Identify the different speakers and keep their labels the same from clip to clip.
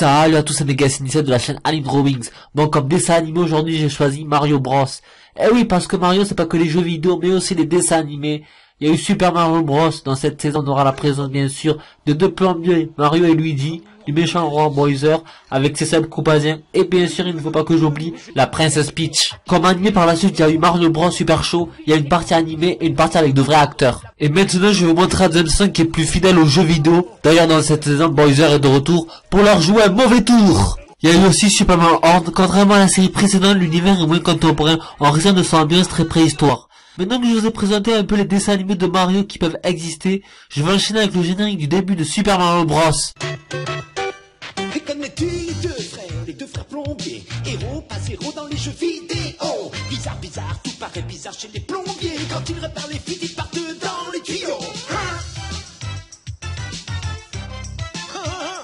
Speaker 1: Salut à tous, c'est Megas initial de la chaîne Anime Drawings. Bon, comme dessin animé aujourd'hui, j'ai choisi Mario Bros. Eh oui, parce que Mario, c'est pas que les jeux vidéo, mais aussi les dessins animés. Il y a eu Super Mario Bros. Dans cette saison, on aura la présence, bien sûr, de deux plombiers, Mario et Luigi, du méchant roi Bowser, avec ses sables coupasiens, et bien sûr, il ne faut pas que j'oublie la princesse Peach. Comme animé par la suite, il y a eu Mario Bros Super Show, il y a une partie animée et une partie avec de vrais acteurs. Et maintenant, je vais vous montrer un Zemson qui est plus fidèle aux jeux vidéo. D'ailleurs, dans cette saison, Bowser est de retour pour leur jouer un mauvais tour. Il y a eu aussi Superman Horde. Contrairement à la série précédente, l'univers est moins contemporain en raison de son ambiance très préhistoire. Maintenant que je vous ai présenté un peu les dessins animés de Mario qui peuvent exister, je vais enchaîner avec le générique du début de Super Mario Bros.
Speaker 2: Et connais-tu les deux frères plombiers, héros pas zéro dans les jeux vidéo. Bizarre, bizarre, tout paraît bizarre chez les plombiers. Quand ils réparent les fuites, ils partent dans les tuyaux.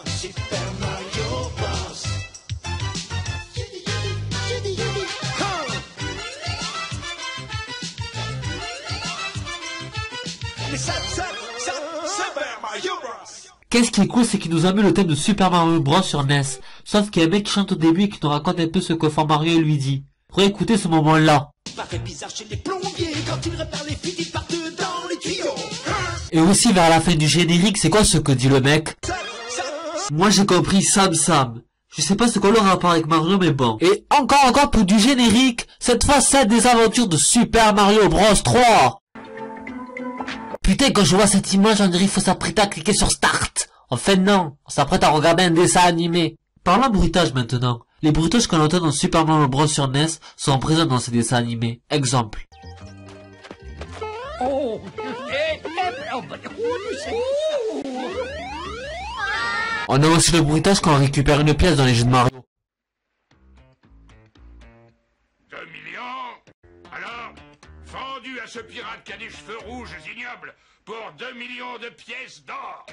Speaker 2: Super Mario Bros. Super Mario Bros.
Speaker 1: Qu'est-ce qui est cool, c'est qu'il nous a mis le thème de Super Mario Bros sur NES. Sauf qu'il y a un mec qui chante au début et qui nous raconte un peu ce que font Mario et Luigi. Réécoutez ce moment-là.
Speaker 2: Paraît bizarre chez les plombiers. Quand ils réparent les fuites, ils partent dans les tuyaux.
Speaker 1: Et aussi vers la fin du générique, c'est quoi ce que dit le mec? Moi j'ai compris Sam Sam. Je sais pas ce qu'on a rapport avec Mario, mais bon. Et encore pour du générique. Cette fois, c'est des aventures de Super Mario Bros 3. Putain, quand je vois cette image, on dirait qu'il faut s'apprêter à cliquer sur Start. Enfin non, on s'apprête à regarder un dessin animé. Parlons bruitage maintenant. Les bruitages qu'on entend dans Super Mario Bros sur NES sont présents dans ces dessins animés. Exemple. On a aussi le bruitage quand on récupère une pièce dans les jeux de Mario.
Speaker 3: 2 millions? Alors, vendu à ce pirate qui a des cheveux rouges ignobles pour 2 millions de pièces d'or.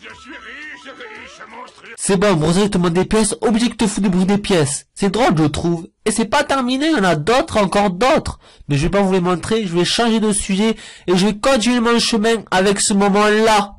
Speaker 3: Je suis riche, monstrueux.
Speaker 1: C'est bon, Brother te demande des pièces, obligé que te fout du bruit des pièces. C'est drôle, je trouve. Et c'est pas terminé, il y en a d'autres, encore d'autres. Mais je vais pas vous les montrer, je vais changer de sujet et je vais continuer mon chemin avec ce moment-là.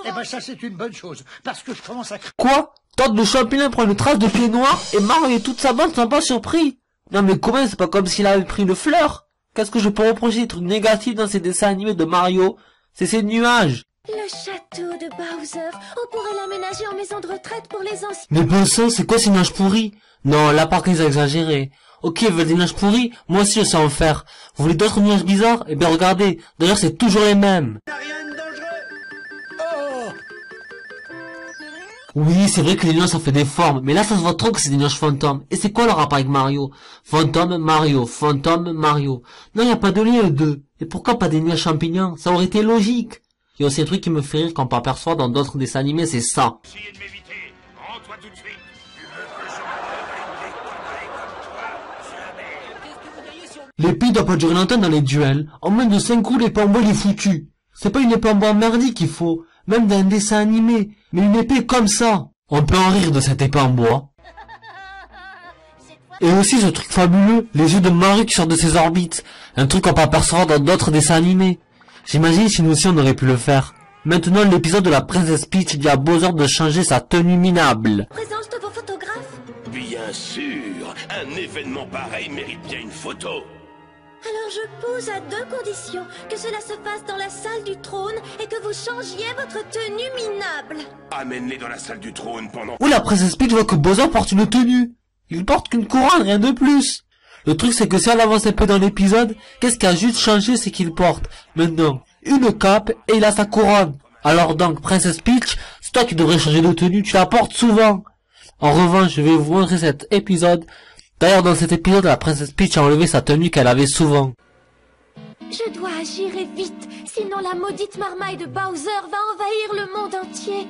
Speaker 4: Eh ben ça c'est une bonne chose, parce que je commence à...
Speaker 1: Quoi? Tente de champignon prend une trace de pied noir et Mario et toute sa bande sont pas surpris. Non mais comment, c'est pas comme s'il avait pris une fleur. Qu'est-ce que je peux reprocher des trucs négatifs dans ces dessins animés de Mario? C'est ces nuages.
Speaker 5: Le château de Bowser, on pourrait l'aménager en maison de retraite pour les anciens.
Speaker 1: Mais bon sang, c'est quoi ces nuages pourris? Non, là par contre ils ont exagéré. Ok, vous voulez des nuages pourris? Moi aussi je sais en faire. Vous voulez d'autres nuages bizarres? Eh bien regardez, d'ailleurs c'est toujours les mêmes.
Speaker 2: Rien de dangereux.
Speaker 1: Oui, c'est vrai que les nuages ça fait des formes, mais là ça se voit trop que c'est des nuages fantômes. Et c'est quoi le rapport avec Mario? Fantôme, Mario, fantôme, Mario. Non, y a pas de lien les deux. Et pourquoi pas des nuages champignons? Ça aurait été logique. Il y a aussi un truc qui me fait rire quand on peut apercevoir dans d'autres dessins animés, c'est ça.
Speaker 3: Essayez de m'éviter. Rends-toi tout de suite. Tu veux que je m'appelle des conneries comme toi? Jamais.
Speaker 1: L'épée doit pas durer longtemps dans les duels. En moins de 5 coups, l'épée en bois il est foutu. C'est pas une épée en bois merdique qu'il faut, même dans un dessin animé, mais une épée comme ça. On peut en rire de cette épée en bois. Et aussi ce truc fabuleux, les yeux de Mario qui sortent de ses orbites. Un truc qu'on peut apercevoir dans d'autres dessins animés. J'imagine si nous aussi on aurait pu le faire. Maintenant l'épisode de la princesse Peach dit à Bowser de changer sa tenue minable.
Speaker 5: Présence de vos photographes.
Speaker 6: Bien sûr, un événement pareil mérite bien une photo.
Speaker 5: Alors je pose à deux conditions. Que cela se fasse dans la salle du trône et que vous changiez votre tenue minable.
Speaker 6: Amène-les dans la salle du trône pendant...
Speaker 1: Où la princesse Peach voit que Bowser porte une tenue. Il porte qu'une couronne, rien de plus. Le truc c'est que si on avance un peu dans l'épisode, qu'est-ce qui a juste changé, c'est qu'il porte maintenant une cape et il a sa couronne. Alors donc, princesse Peach, c'est toi qui devrais changer de tenue, tu la portes souvent. En revanche, je vais vous montrer cet épisode. D'ailleurs, dans cet épisode, la princesse Peach a enlevé sa tenue qu'elle avait souvent.
Speaker 5: Je dois agir et vite, sinon la maudite marmaille de Bowser va envahir le monde entier.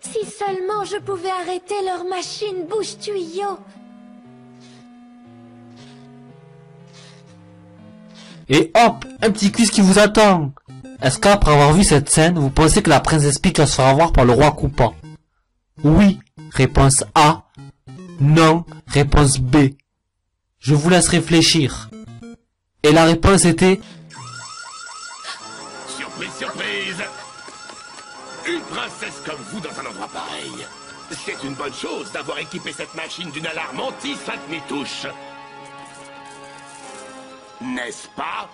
Speaker 5: Si seulement je pouvais arrêter leur machine bouche-tuyau.
Speaker 1: Et hop, un petit quiz qui vous attend. Est-ce qu'après avoir vu cette scène, vous pensez que la princesse Peach va se faire avoir par le roi Koopa? Oui, réponse A. Non, réponse B. Je vous laisse réfléchir. Et la réponse était...
Speaker 6: Surprise, surprise! Une princesse comme vous dans un endroit pareil. C'est une bonne chose d'avoir équipé cette machine d'une alarme anti-Sainte-Nitouche. N'est-ce pas?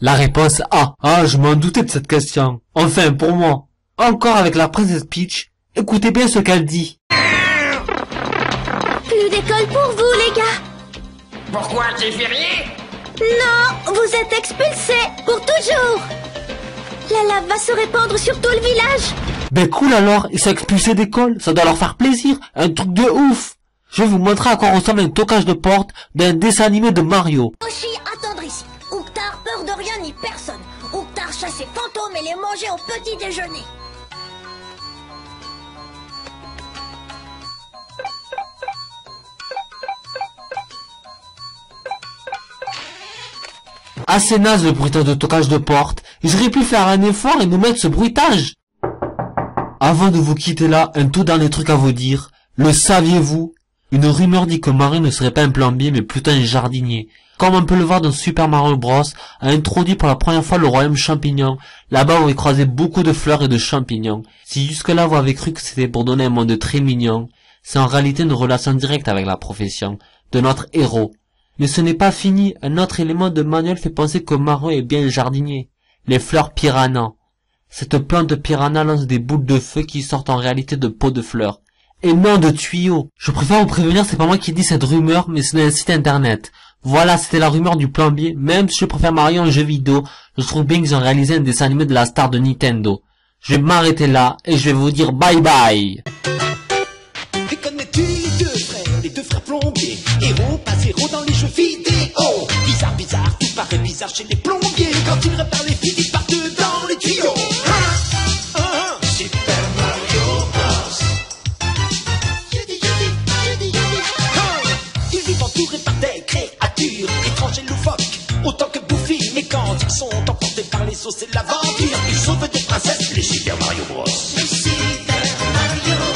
Speaker 1: La réponse A. Ah, je m'en doutais de cette question. Enfin, pour moi. Encore avec la princesse Peach. Écoutez bien ce qu'elle dit.
Speaker 5: Plus d'école pour vous, les gars.
Speaker 7: Pourquoi, t'es férié?
Speaker 5: Non, vous êtes expulsés pour toujours. La lave va se répandre sur tout le village.
Speaker 1: Ben cool alors, ils sont expulsés d'école. Ça doit leur faire plaisir. Un truc de ouf. Je vais vous montrer à quoi ressemble un toquage de porte d'un dessin animé de Mario.
Speaker 5: Yoshi attendrissent. Ouktar peur de rien ni personne. Ouktar chasse les fantômes et les mangeait au petit déjeuner.
Speaker 1: Assez naze le bruitage de toquage de porte. J'aurais pu faire un effort et nous mettre ce bruitage. Avant de vous quitter là, un tout dernier truc à vous dire. Le saviez-vous? Une rumeur dit que Mario ne serait pas un plombier mais plutôt un jardinier. Comme on peut le voir dans Super Mario Bros, a introduit pour la première fois le royaume champignon. Là-bas on y croisait beaucoup de fleurs et de champignons. Si jusque-là vous avez cru que c'était pour donner un monde très mignon, c'est en réalité une relation directe avec la profession de notre héros. Mais ce n'est pas fini, un autre élément de manuel fait penser que Mario est bien un jardinier. Les fleurs piranha. Cette plante piranha lance des boules de feu qui sortent en réalité de pots de fleurs. Et non de tuyaux. Je préfère vous prévenir, c'est pas moi qui dis cette rumeur, mais c'est un site internet. Voilà, c'était la rumeur du plombier. Même si je préfère Mario en jeu vidéo, je trouve bien qu'ils ont réalisé un dessin animé de la star de Nintendo. Je vais m'arrêter là, et je vais vous dire bye bye.
Speaker 2: Et connais-tu les deux frères plombiers, héros pas zéro dans les jeux vidéo. Bizarre, bizarre, tout paraît bizarre chez les plombiers. Quand ils réparent les fils, ils partent dans les tuyaux. Super Mario Bros. Ils vivent entourés par des créatures étranges et loufoques, autant que Goofy. Mais quand ils sont emportés par les sauces et l'aventure, ils sauvent des princesses, les Super Mario Bros. Les Super Mario Bros.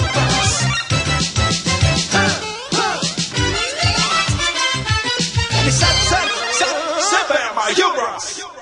Speaker 2: Super Mario Bros.